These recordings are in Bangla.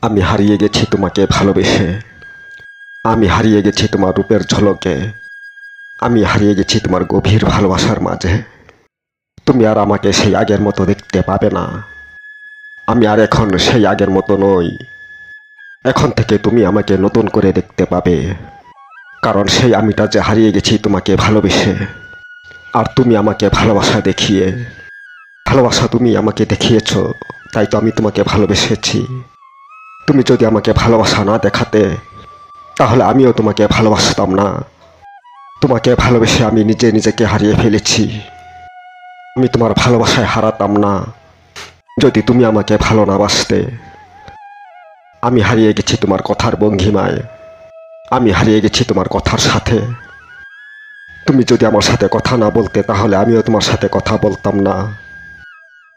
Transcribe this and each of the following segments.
আমি হারিয়ে গেছি তোমাকে ভালোবেসে। আমি হারিয়ে গেছি তোমার রূপের ঝলকে। আমি হারিয়ে গেছি তোমার গভীর ভালোবাসার মাঝে। তুমি আর আমাকে সেই আগের মতো দেখতে পাবে না। আমি আর এখন সেই আগের মতো নই। এখন থেকে তুমি আমাকে নতুন করে দেখতে পাবে, কারণ সেই আমিটা যে হারিয়ে গেছি তোমাকে ভালোবেসে। আর তুমি আমাকে ভালোবাসা দেখিয়ে। ভালোবাসা তুমি আমাকে দেখিয়েছ, তাই তো আমি তোমাকে ভালোবেসেছি। তুমি যদি আমাকে ভালোবাসা না দেখাতে, তাহলে আমিও তোমাকে ভালোবাসতাম না। তোমাকে ভালোবেসে আমি নিজেকে হারিয়ে ফেলেছি। আমি তোমার ভালোবাসায় হারাতাম না যদি তুমি আমাকে ভালো না বাসতে। আমি হারিয়ে গেছি তোমার কথার ভঙ্গিমায়। আমি হারিয়ে গেছি তোমার কথার সাথে। তুমি যদি আমার সাথে কথা না বলতে, তাহলে আমিও তোমার সাথে কথা বলতাম না।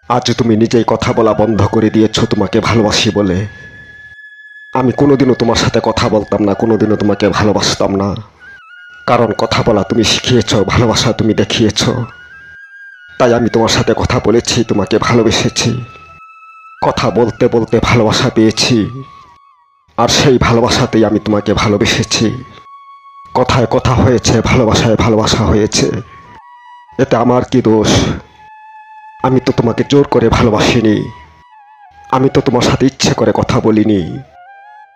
আজ তুমি নিজেই কথা বলা বন্ধ করে দিয়েছো তোমাকে ভালোবাসি বলে। আমি কোনোদিনও তোমার সাথে কথা বলতাম না, কোনোদিনও তোমাকে ভালোবাসতাম না। কারণ কথা বলা তুমি শিখিয়েছ, ভালোবাসা তুমি দেখিয়েছ। তাই আমি তোমার সাথে কথা বলেছি, তোমাকে ভালোবেসেছি। কথা বলতে বলতে ভালোবাসা পেয়েছি, আর সেই ভালোবাসাতেই আমি তোমাকে ভালোবেসেছি। কথায় কথা হয়েছে, ভালোবাসায় ভালোবাসা হয়েছে। এতে আমার কি দোষ? আমি তো তোমাকে জোর করে ভালোবাসিনি। আমি তো তোমার সাথে ইচ্ছে করে কথা বলিনি।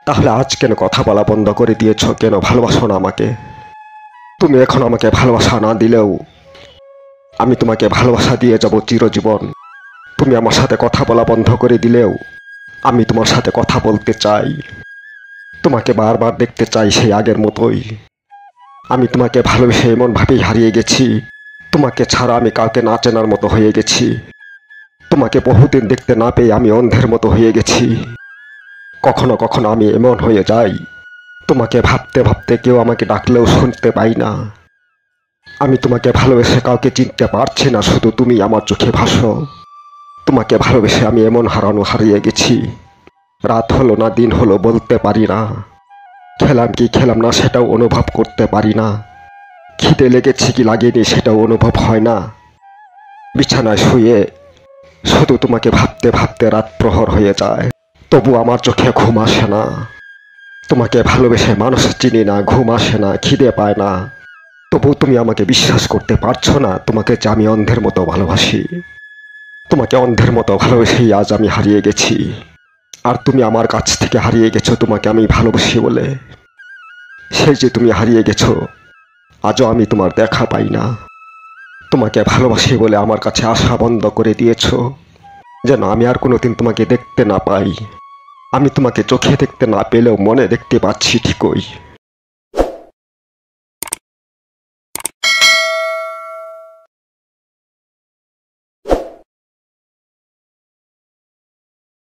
তাহলে আজ কেন কথা বলা বন্ধ করে দিয়েছ? কেন ভালোবাসো না আমাকে? তুমি এখন আমাকে ভালোবাসা না দিলেও আমি তোমাকে ভালোবাসা দিয়ে যাব চিরজীবন। তুমি আমার সাথে কথা বলা বন্ধ করে দিলেও আমি তোমার সাথে কথা বলতে চাই। তোমাকে বারবার দেখতে চাই সেই আগের মতোই। আমি তোমাকে ভালোবেসে এমনভাবেই হারিয়ে গেছি, তোমাকে ছাড়া আমি কাউকে না চেনার মতো হয়ে গেছি। তোমাকে বহুদিন দেখতে না পেয়ে আমি অন্ধের মতো হয়ে গেছি। কখনো কখনো আমি এমন হয়ে যাই, তোমাকে ভাবতে ভাবতে কেউ আমাকে ডাকলেও শুনতে পাই না। আমি তোমাকে ভালোবেসে কাউকে চিনতে পারছি না, শুধু তুমি আমার চোখে ভাসো। তোমাকে ভালোবেসে আমি এমন হারিয়ে গেছি। রাত হলো না দিন হলো বলতে পারি না। খেলাম কি খেলাম না সেটাও অনুভব করতে পারি না। খিদে লেগেছে কি লাগেনি সেটাও অনুভব হয় না। বিছানায় শুয়ে শুধু তোমাকে ভাবতে ভাবতে রাত প্রহর হয়ে যায়, তবু আমার চোখে ঘুম আসে না। তোমাকে ভালোবেসে মানুষ চিনি না, ঘুম আসে না, খিদে পায় না, তবু তুমি আমাকে বিশ্বাস করতে পারছো না তোমাকে যে আমি অন্ধের মতো ভালোবাসি। তোমাকে অন্ধের মতো ভালোবেসেই আজ আমি হারিয়ে গেছি। আর তুমি আমার কাছ থেকে হারিয়ে গেছো তোমাকে আমি ভালোবাসি বলে। সেই যে তুমি হারিয়ে গেছো, আজও আমি তোমার দেখা পাই না। তোমাকে ভালোবাসি বলে আমার কাছে আসা বন্ধ করে দিয়েছো, যেন আমি আর কোনোদিন তোমাকে দেখতে না পাই। আমি তোমাকে চোখে দেখতে না পেলেও মনে দেখতে পাচ্ছি ঠিকই।